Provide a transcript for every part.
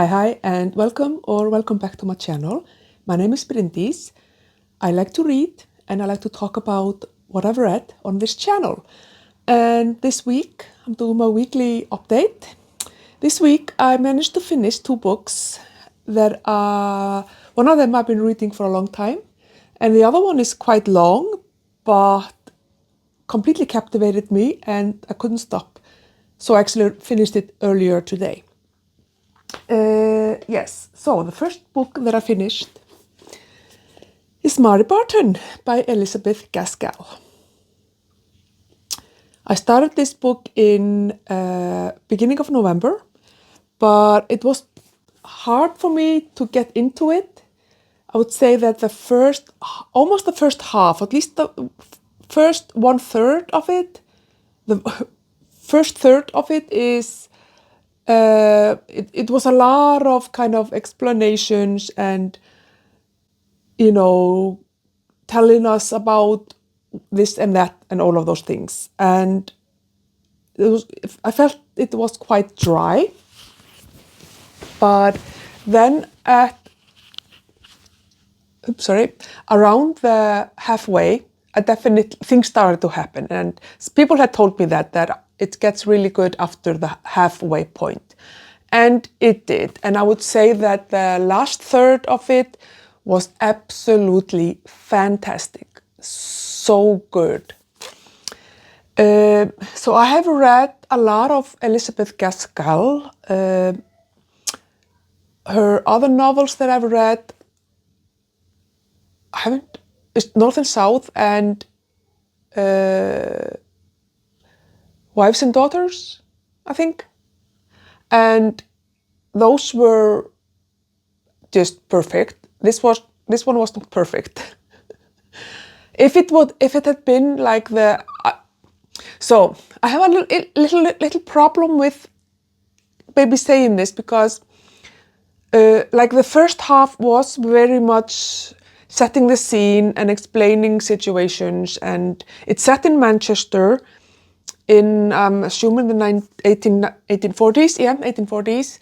Hi, and welcome back to my channel. My name is Bryndís. I like to read and I like to talk about what I've read on this channel. And this week, I'm doing my weekly update. This week, I managed to finish 2 books that one of them I've been reading for a long time, and the other one is quite long, but completely captivated me and I couldn't stop. So I actually finished it earlier today. Yes, so the first book that I finished is Barton by Elizabeth Gaskell. I started this book in beginning of November, but it was hard for me to get into it. I would say that almost the first half, at least the first 1/3 of it, the first third of it is it was a lot of kind of explanations and, telling us about this and that and all of those things. And I felt it was quite dry. But then around the halfway, things started to happen. And people had told me that it gets really good after the halfway point. And it did. And I would say that the last third of it was absolutely fantastic. So good. So I have read a lot of Elizabeth Gaskell. Her other novels that I've read, is North and South and Wives and Daughters, I think. And those were just perfect. This one was not perfect. If it had been like so I have a little problem with maybe saying this because like the first half was very much setting the scene and explaining situations, and it's set in Manchester in assuming the 1840s, 1840s,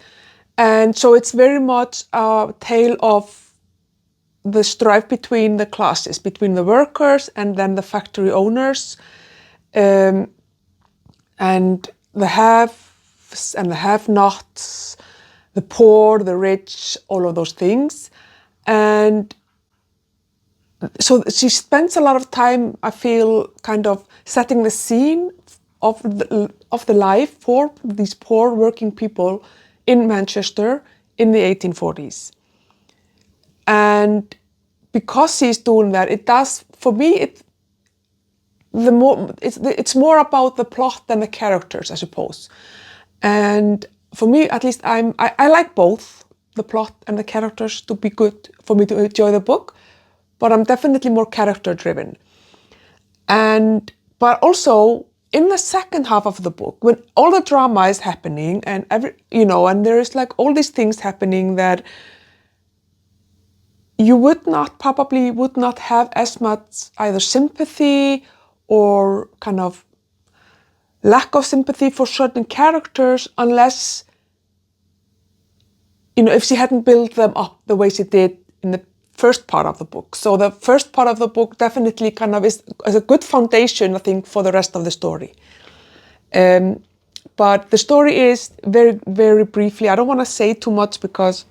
and so it's very much a tale of the strife between the classes, between the workers and then the factory owners, and the haves and the have-nots, the poor, the rich, all of those things. And so she spends a lot of time, I feel, kind of setting the scene of the life for these poor working people in Manchester in the 1840s. And because she's doing that, it does, for me, it's more about the plot than the characters, I suppose. And for me, at least, I like both the plot and the characters to be good for me to enjoy the book, but I'm definitely more character driven. But also in the second half of the book, when all the drama is happening and and there is like all these things happening that you probably would not have as much either sympathy or kind of lack of sympathy for certain characters unless, if she hadn't built them up the way she did in the first part of the book. So the first part of the book definitely kind of is a good foundation, I think, for the rest of the story. But the story is very, very briefly, I don't want to say too much because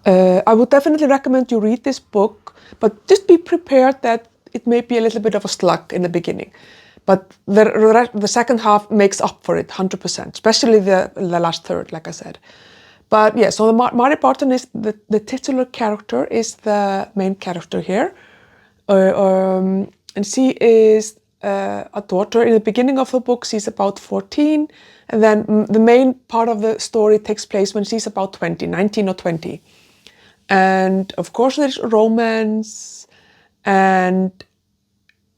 I would definitely recommend you read this book, but just be prepared that it may be a little bit of a slug in the beginning. But the second half makes up for it 100%, especially the last third, like I said. But yeah, so Mary Barton is the titular character, is the main character here. And she is a daughter. In the beginning of the book, she's about 14. And then the main part of the story takes place when she's about 20, 19 or 20. And of course, there's romance and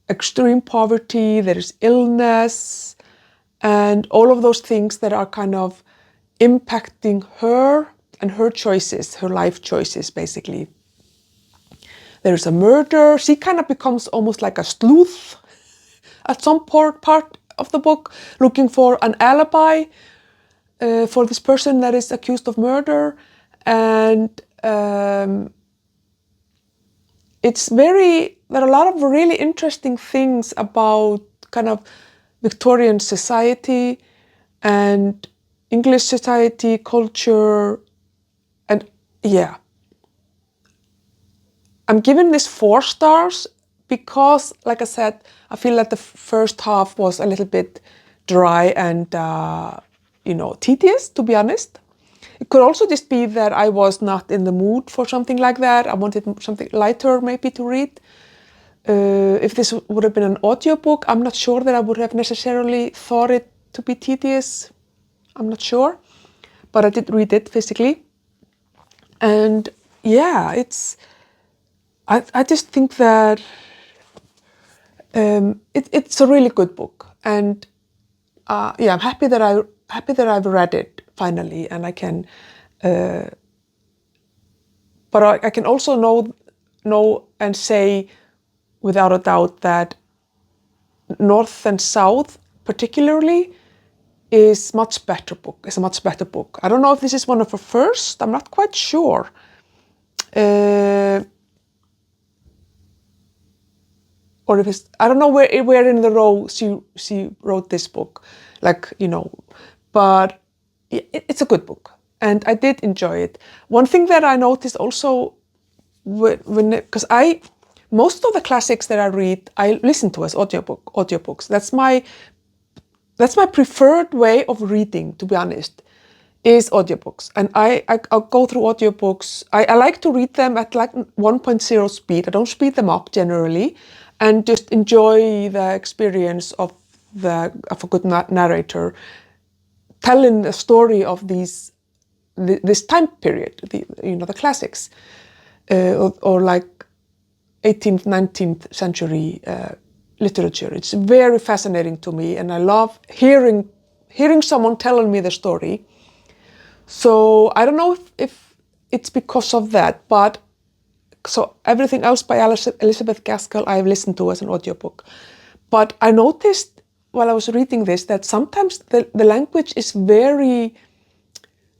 extreme poverty, there's illness, and all of those things that are kind of impacting her and her choices, her life choices, basically. There's a murder. She kind of becomes almost like a sleuth at some part of the book, looking for an alibi. for this person that is accused of murder, and there are a lot of really interesting things about kind of Victorian society and English society, culture, and yeah. I'm giving this 4 stars because, like I said, I feel that the first half was a little bit dry and, tedious, to be honest. It could also just be that I was not in the mood for something like that. I wanted something lighter maybe to read. If this would have been an audiobook, I'm not sure that I would have necessarily thought it to be tedious. I'm not sure. But I did read it physically. And yeah, I just think that it's a really good book. And I'm happy that I've read it finally, and I can, but I can also know and say without a doubt that North and South particularly is a much better book. I don't know if this is one of her first. I'm not quite sure. Or if it's, I don't know where in the row she wrote this book, but it's a good book, and I did enjoy it. One thing that I noticed also, because most of the classics that I read, I listen to as audiobooks. That's my preferred way of reading, to be honest, is audiobooks. And I'll go through audiobooks. I like to read them at like 1.0 speed. I don't speed them up generally, and just enjoy the experience of a good narrator telling the story of this time period, the classics, or like 18th, 19th century literature. It's very fascinating to me, and I love hearing someone telling me the story. So I don't know if it's because of that, but so everything else by Elizabeth Gaskell I've listened to as an audiobook. But I noticed while I was reading this that sometimes the language is the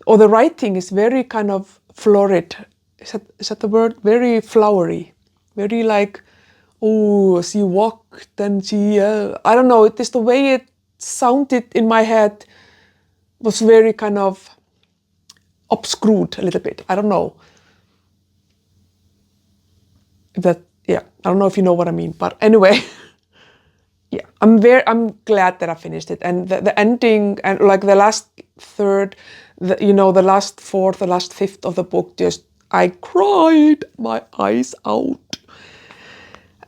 writing is very kind of florid. Is that the word? Very flowery. Very like, oh, she walked and she, I don't know, it is the way it sounded in my head was very kind of obscured a little bit. I don't know. I don't know if you know what I mean, but anyway, yeah, I'm glad that I finished it, and the ending and like the last third, the last fourth, the last fifth of the book, I cried my eyes out,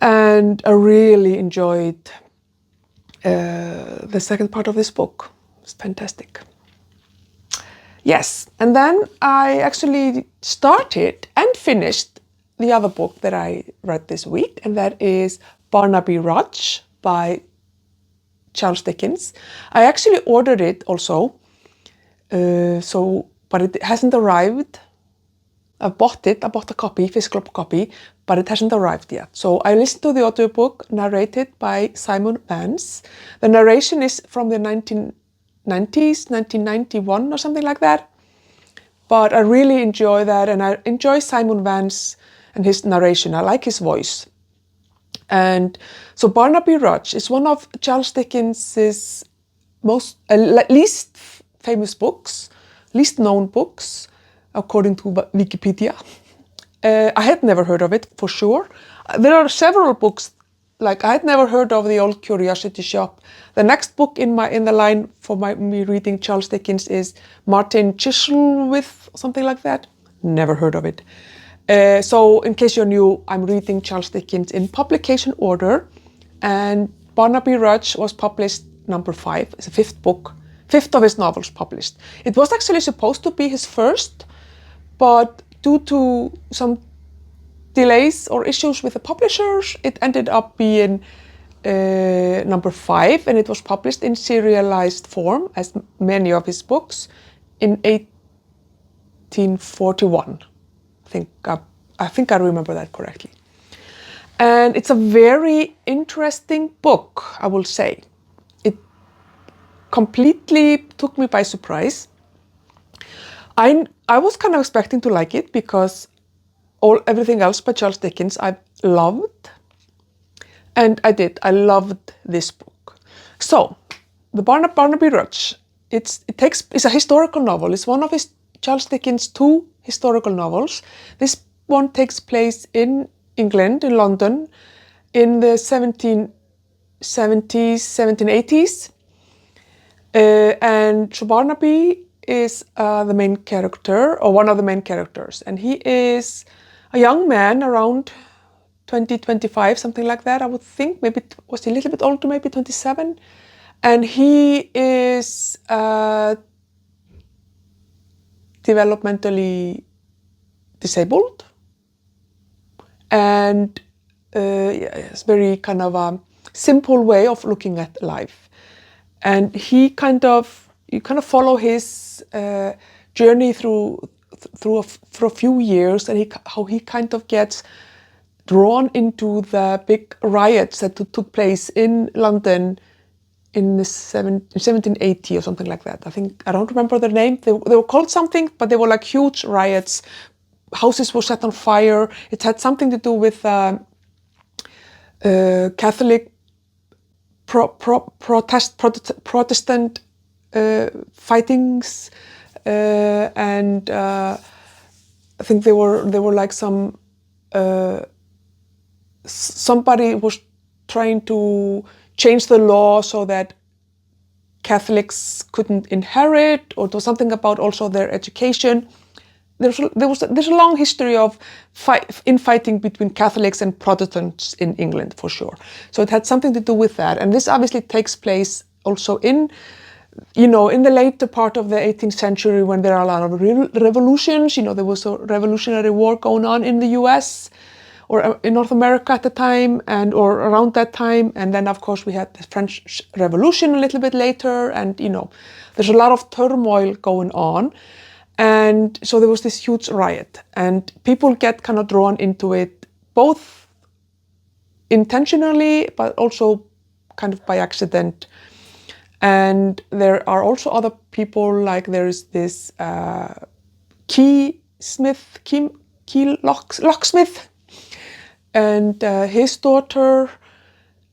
and I really enjoyed the second part of this book. It's fantastic. Yes, and then I actually started and finished the other book that I read this week, and that is Barnaby Rudge by Charles Dickens. I actually ordered it also, but it hasn't arrived. I bought a physical copy, but it hasn't arrived yet. So I listened to the audiobook narrated by Simon Vance. The narration is from the 1990s, 1991 or something like that. But I really enjoy that, and I enjoy Simon Vance and his narration. I like his voice. And so Barnaby Rudge is one of Charles Dickens's least famous books, least known books, according to Wikipedia. I had never heard of it, for sure. There are several books, like I had never heard of The Old Curiosity Shop. The next book in the line for me reading Charles Dickens is Martin Chuzzlewit, something like that. Never heard of it. So in case you're new, I'm reading Charles Dickens in publication order, and Barnaby Rudge was published number 5. It's the 5th of his novels published. It was actually supposed to be his first, but due to some delays or issues with the publishers, it ended up being number 5, and it was published in serialized form, as many of his books, in 1841. I think I remember that correctly. And it's a very interesting book, I will say. It completely took me by surprise. I was kind of expecting to like it because everything else by Charles Dickens I loved, and I did. I loved this book. So, the Barnaby Rudge. It's a historical novel. It's one of Charles Dickens' 2 historical novels. This one takes place in England, in London, in the 1770s, 1780s. And so Barnaby is the main character, or one of the main characters. And he is a young man around 20, 25, something like that, I would think. Maybe was he a little bit older, maybe 27. And he is developmentally disabled. And it's very kind of a simple way of looking at life. And you kind of follow his journey through for a few years, and how he kind of gets drawn into the big riots that took place in London in 1780 or something like that. I don't remember the name. They were called something, but they were like huge riots. Houses were set on fire. It had something to do with Catholic Protestant fightings, and I think they were like somebody was trying to change the law so that Catholics couldn't inherit, or something about also their education. There's a long history of infighting between Catholics and Protestants in England, for sure. So it had something to do with that. And this obviously takes place also in the later part of the 18th century, when there are a lot of revolutions. There was a revolutionary war going on in the US or in North America at the time, or around that time. And then, of course, we had the French Revolution a little bit later. And, there's a lot of turmoil going on. And so there was this huge riot, and people get kind of drawn into it, both intentionally, but also kind of by accident. And there are also other people, like there is this locksmith, and his daughter,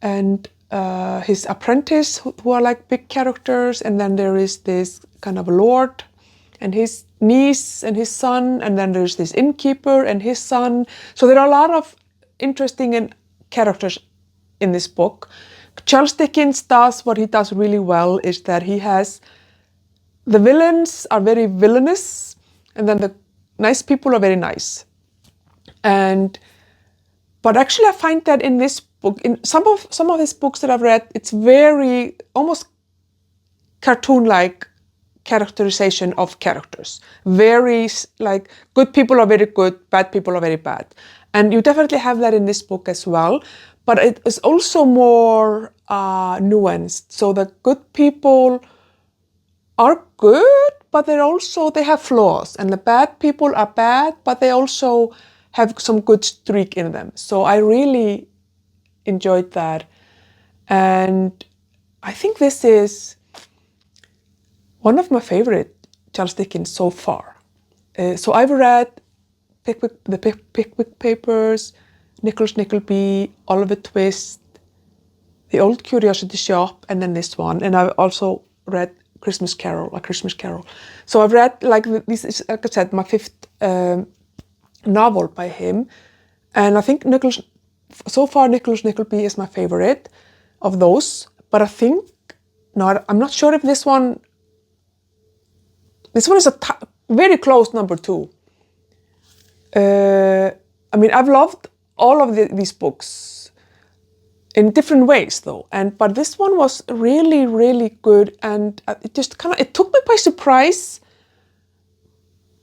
and his apprentice, who are like big characters. And then there is this kind of lord, and his niece and his son, and then there's this innkeeper and his son. So there are a lot of interesting characters in this book. Charles Dickens does what he does really well, is that the villains are very villainous, and then the nice people are very nice. But actually I find that in this book, in some of his books that I've read, it's very almost cartoon-like characterization of characters. Very like good people are very good, bad people are very bad. And you definitely have that in this book as well. But it is also more nuanced. So the good people are good, but they have flaws. And the bad people are bad, but they also have some good streak in them. So I really enjoyed that. And I think this is one of my favorite Charles Dickens so far. So I've read the Pickwick Papers, Nicholas Nickleby, Oliver Twist, The Old Curiosity Shop, and then this one. And I've also read A Christmas Carol. So I've read, this is, like I said, my 5th novel by him. And I think so far Nicholas Nickleby is my favorite of those. But I'm not sure if this one is a very close number 2. I've loved all of these books in different ways, though. But this one was really, really good, and it took me by surprise.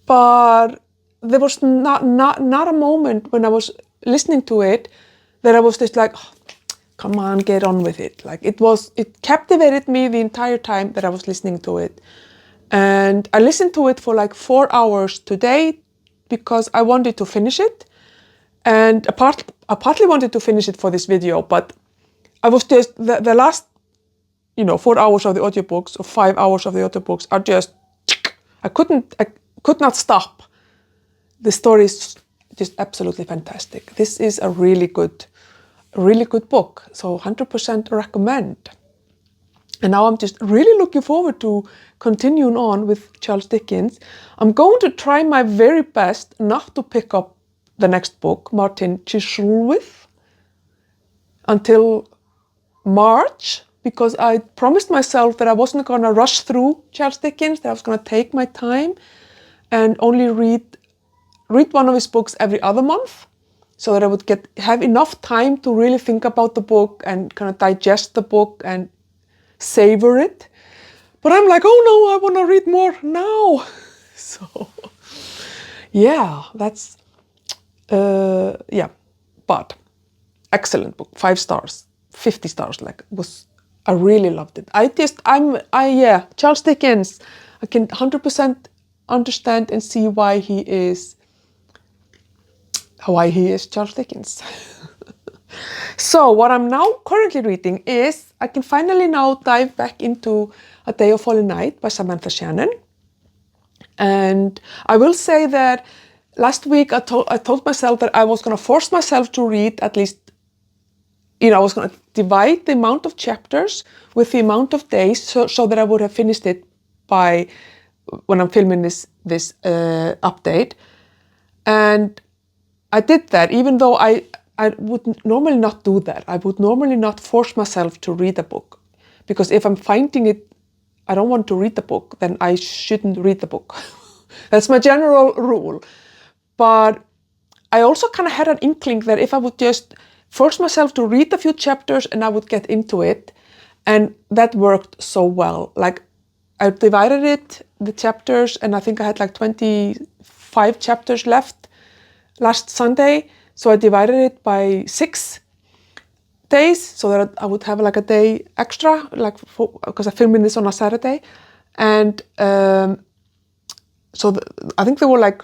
But there was not a moment when I was listening to it that I was just like, oh, come on, get on with it. It captivated me the entire time that I was listening to it. And I listened to it for 4 hours today because I wanted to finish it. And I partly wanted to finish it for this video, but I was just, the last, 4 hours of the audiobooks or 5 hours of the audiobooks are just, I couldn't could not stop. The story is just absolutely fantastic. This is a really good book. So 100% recommend. And now I'm just really looking forward to continuing on with Charles Dickens. I'm going to try my very best not to pick up the next book, Martin Chuzzlewit, until March, because I promised myself that I wasn't going to rush through Charles Dickens, that I was going to take my time and only read one of his books every other month, so that I would have enough time to really think about the book and kind of digest the book and savor it. But I'm like, oh no, I want to read more now. So yeah, that's but excellent book, 5 stars, 50 stars, I really loved it. Charles Dickens, I can 100% understand and see why he is Charles Dickens. So what I'm now currently reading is, I can finally now dive back into A Day of Falling Night by Samantha Shannon. And I will say that last week I told myself that I was going to force myself to read at least, I was going to divide the amount of chapters with the amount of days so that I would have finished it by when I'm filming this update. And I did that, even though I would normally not do that. I would normally not force myself to read a book, because if I'm finding it, I don't want to read the book, then I shouldn't read the book. That's my general rule. But I also kind of had an inkling that if I would just force myself to read a few chapters and I would get into it, and that worked so well. I divided the chapters, and I think I had 25 chapters left last Sunday. So I divided it by 6 days, so that I would have a day extra, because I'm filming this on a Saturday. And I think there were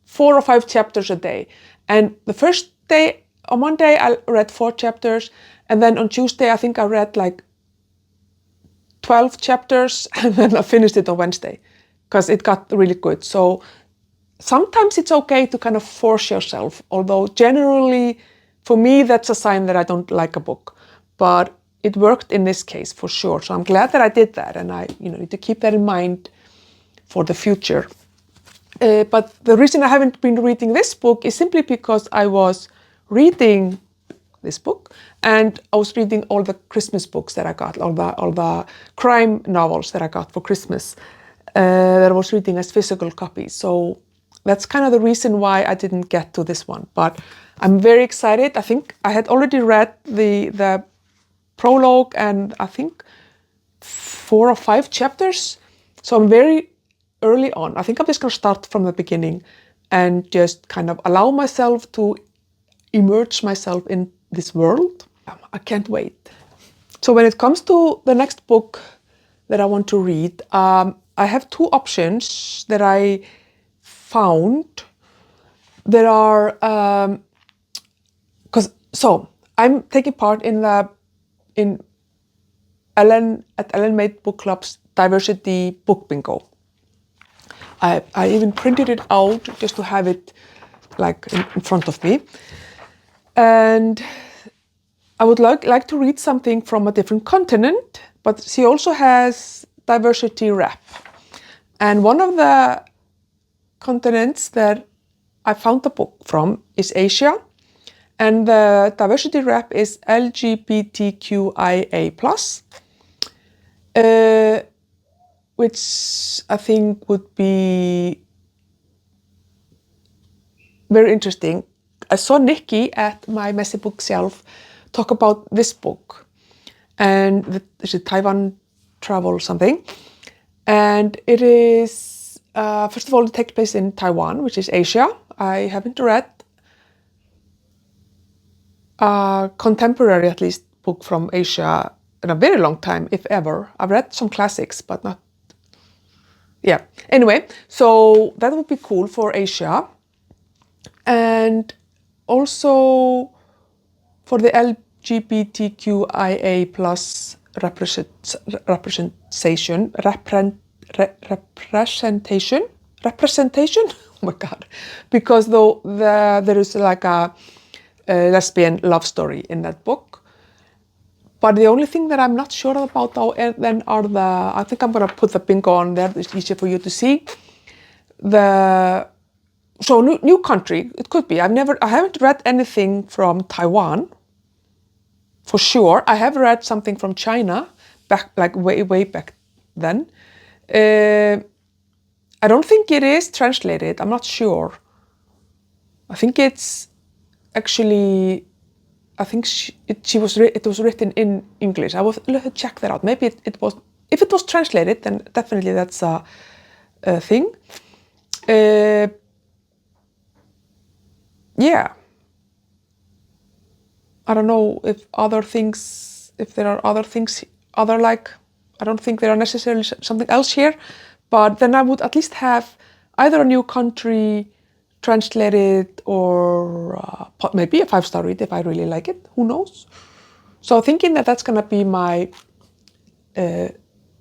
4 or 5 chapters a day. And the first day, on Monday, I read 4 chapters. And then on Tuesday, I think I read 12 chapters, and then I finished it on Wednesday, because it got really good. So sometimes it's okay to kind of force yourself, although generally, for me, that's a sign that I don't like a book. But it worked in this case, for sure. So I'm glad that I did that, and I need to keep that in mind for the future. But the reason I haven't been reading this book is simply because I was reading this book, and I was reading all the Christmas books that I got, all the crime novels that I got for Christmas, that I was reading as physical copies. So that's kind of the reason why I didn't get to this one. But I'm very excited. I think I had already read the prologue and I think 4 or 5 chapters. So I'm very early on. I think I'm just going to start from the beginning and just kind of allow myself to immerse myself in this world. I can't wait. So when it comes to the next book that I want to read, I have 2 options that I found. There are, so I'm taking part in Ellen Made Book Club's Diversity Book Bingo. I even printed it out just to have it in front of me. And I would like to read something from a different continent, but she also has diversity wrap. And one of the continents that I found the book from is Asia, and the diversity wrap is LGBTQIA+, which I think would be very interesting. I saw Nikki at my Messy Bookshelf talk about this book, and it's a Taiwan travel something, and it is first of all, it takes place in Taiwan, which is Asia. I haven't read a contemporary, at least, book from Asia in a very long time, if ever. I've read some classics, but not. Yeah. Anyway, so that would be cool for Asia, and also for the LGBTQIA+ representation. representation. Oh my God, because there is like a lesbian love story in that book. But the only thing that I'm not sure about though, then are I think I'm gonna put the bingo on there. It's easier for you to see. So new country, it could be. I haven't read anything from Taiwan, for sure. I have read something from China, like way back then. I don't think it is translated. I'm not sure. I think it's actually. I think it was written in English. I will check that out. Maybe it was. If it was translated, then definitely that's a thing. Yeah. I don't know if there are other things, I don't think there are necessarily something else here, but then I would at least have either a new country translated or maybe a 5-star read if I really like it, who knows? So thinking that that's gonna be my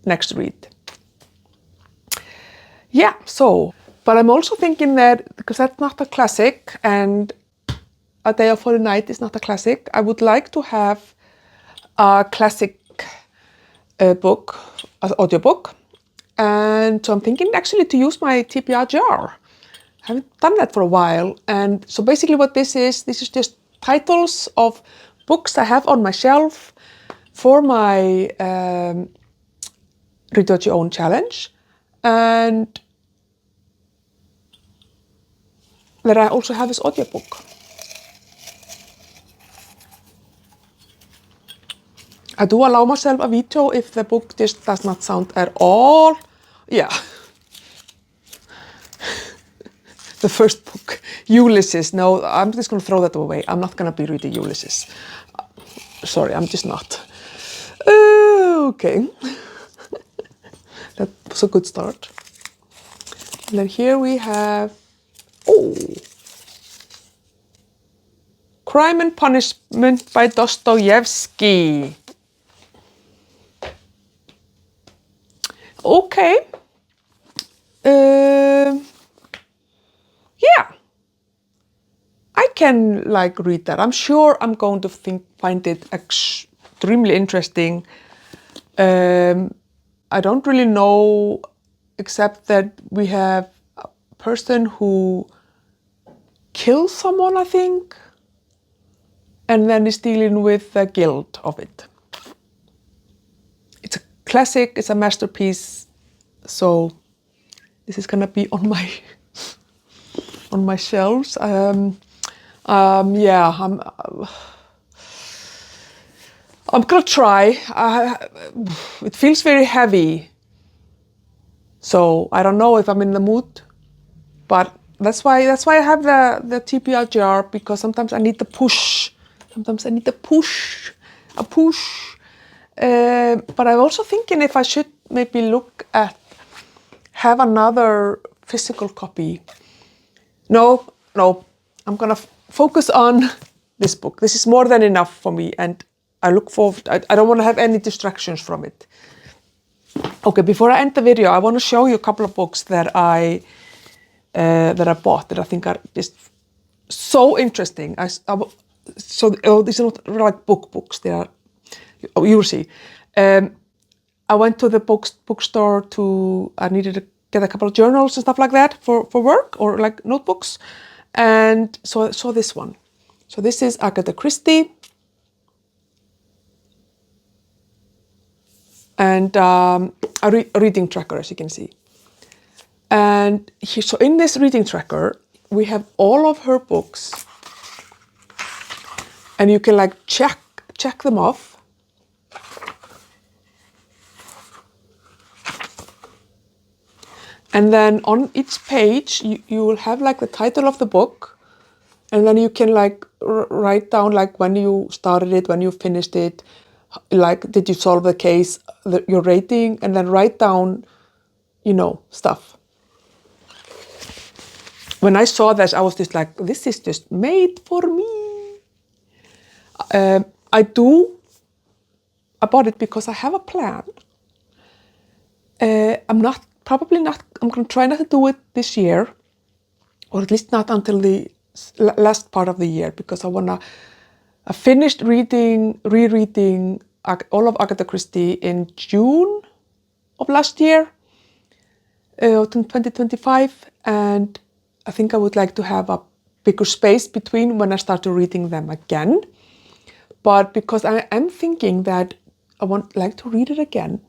next read. Yeah, but I'm also thinking that, because that's not a classic and A Day of Holy Night is not a classic, I would like to have a classic book, an audiobook. And so I'm thinking actually to use my TBR jar. I haven't done that for a while. And so basically what this is just titles of books I have on my shelf for my Read What You Own challenge. And that I also have this audiobook. I do allow myself a veto if the book just does not sound at all. Yeah. The first book, Ulysses. No, I'm just going to throw that away. I'm not going to be reading Ulysses. Sorry, I'm just not. Okay. That was a good start. And then here we have, Crime and Punishment by Dostoyevsky. Okay. Yeah. I can read that. I'm sure I'm going to find it extremely interesting. I don't really know, except that we have a person who kills someone, I think, and then is dealing with the guilt of it. It's a classic, it's a masterpiece, so this is gonna be on my shelves. Yeah, I'm gonna try. It feels very heavy, so I don't know if I'm in the mood, but that's why I have the TBR jar, because sometimes I need the push. Sometimes I need a push. But I'm also thinking if I should maybe have another physical copy. No, I'm gonna focus on this book. This is more than enough for me, and I look forward. I don't want to have any distractions from it. Okay, before I end the video, I want to show you a couple of books that I bought that I think are just so interesting. These are not like books. They are. You'll see. I went to the bookstore I needed to get a couple of journals and stuff like that for work, or like notebooks, and so I saw this one. So this is Agatha Christie, and a reading tracker, as you can see. And so in this reading tracker, we have all of her books, and you can check them off. And then on each page, you will have the title of the book, and then you can write down when you started it, when you finished it, did you solve the case, your rating, and then write down, stuff. When I saw this, I was just this is just made for me. I bought it because I have a plan. I'm not probably not, I'm going to try not to do it this year, or at least not until the last part of the year, because I finished rereading all of Agatha Christie in June of last year, 2025, and I think I would like to have a bigger space between when I start reading them again. But because I am thinking that I like to read it again,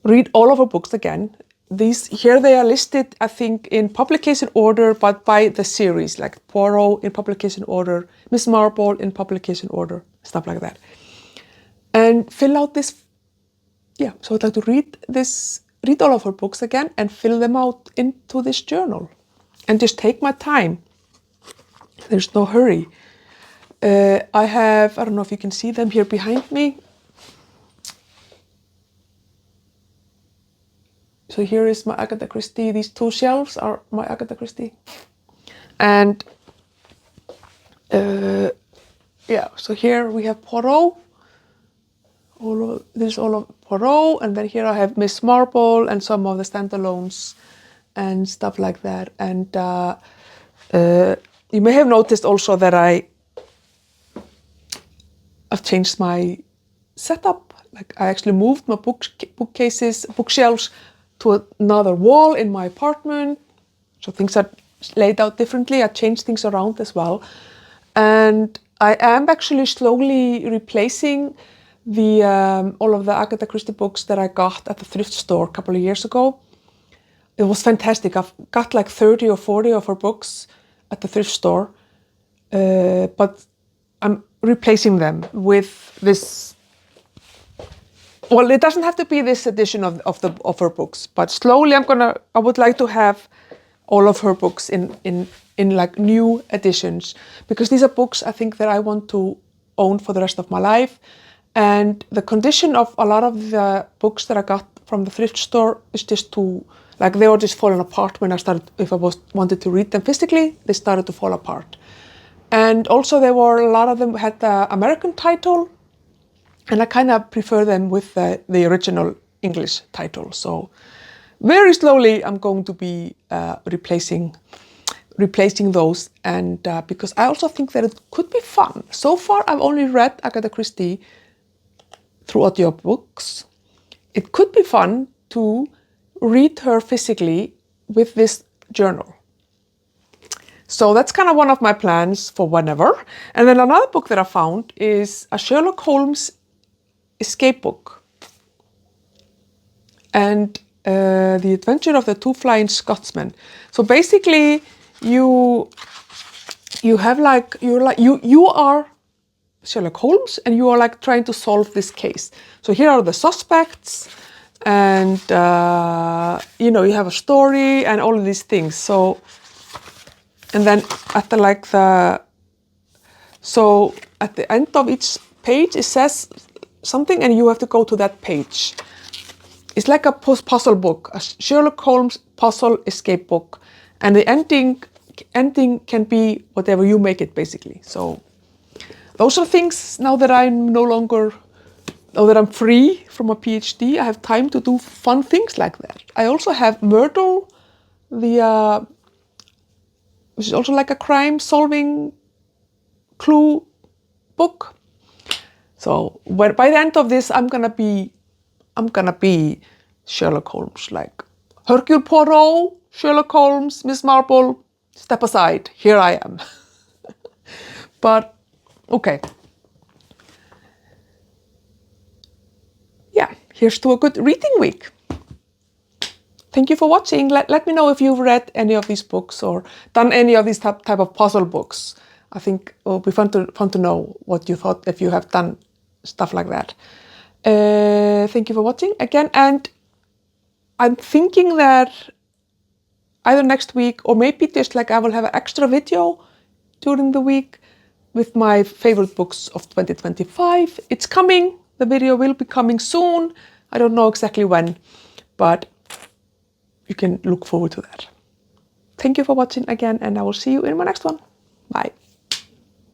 read all of her books again. Here they are listed, I think, in publication order, but by the series, like Poirot in publication order, Miss Marple in publication order, stuff like that. And fill out this, so I'd like to read all of her books again and fill them out into this journal and just take my time. There's no hurry. I don't know if you can see them here behind me. So here is my Agatha Christie. These two shelves are my Agatha Christie. And so here we have Poirot. This is all of Poirot, and then here I have Miss Marple and some of the standalones and stuff like that. And you may have noticed also that I've changed my setup. Like I actually moved my bookshelves to another wall in my apartment. So things are laid out differently. I changed things around as well. And I am actually slowly replacing all of the Agatha Christie books that I got at the thrift store a couple of years ago. It was fantastic. I've got like 30 or 40 of her books at the thrift store. But I'm replacing them with this. Well, it doesn't have to be this edition of her books, but slowly I would like to have all of her books in like new editions, because these are books I think that I want to own for the rest of my life. And the condition of a lot of the books that I got from the thrift store is just they were just falling apart when if I wanted to read them physically, they started to fall apart. And also a lot of them had the American title, and I kind of prefer them with the original English title. So very slowly I'm going to be replacing those, and because I also think that it could be fun. So far I've only read Agatha Christie through audiobooks. It could be fun to read her physically with this journal. So that's kind of one of my plans for whenever. And then another book that I found is a Sherlock Holmes escape book. And The Adventure of the Two Flying Scotsmen. So basically you are Sherlock Holmes and you are like trying to solve this case. So here are the suspects, and you have a story and all of these things. So, and then at the end of each page it says something and you have to go to that page. It's like a puzzle book, a Sherlock Holmes puzzle escape book, and the ending can be whatever you make it, basically. So those are things now that now that I'm free from a PhD, I have time to do fun things like that. I also have Myrtle, which is also like a crime-solving clue book. So by the end of this, I'm gonna be Sherlock Holmes, like Hercule Poirot, Sherlock Holmes, Miss Marple. Step aside, here I am. But okay. Yeah, here's to a good reading week. Thank you for watching. Let me know if you've read any of these books or done any of these type of puzzle books. I think it will be fun to know what you thought if you have done stuff like that. Thank you for watching again, and I'm thinking that either next week or maybe just like I will have an extra video during the week with my favorite books of 2025. It's coming. The video will be coming soon. I don't know exactly when, but you can look forward to that. Thank you for watching again, and I will see you in my next one. Bye.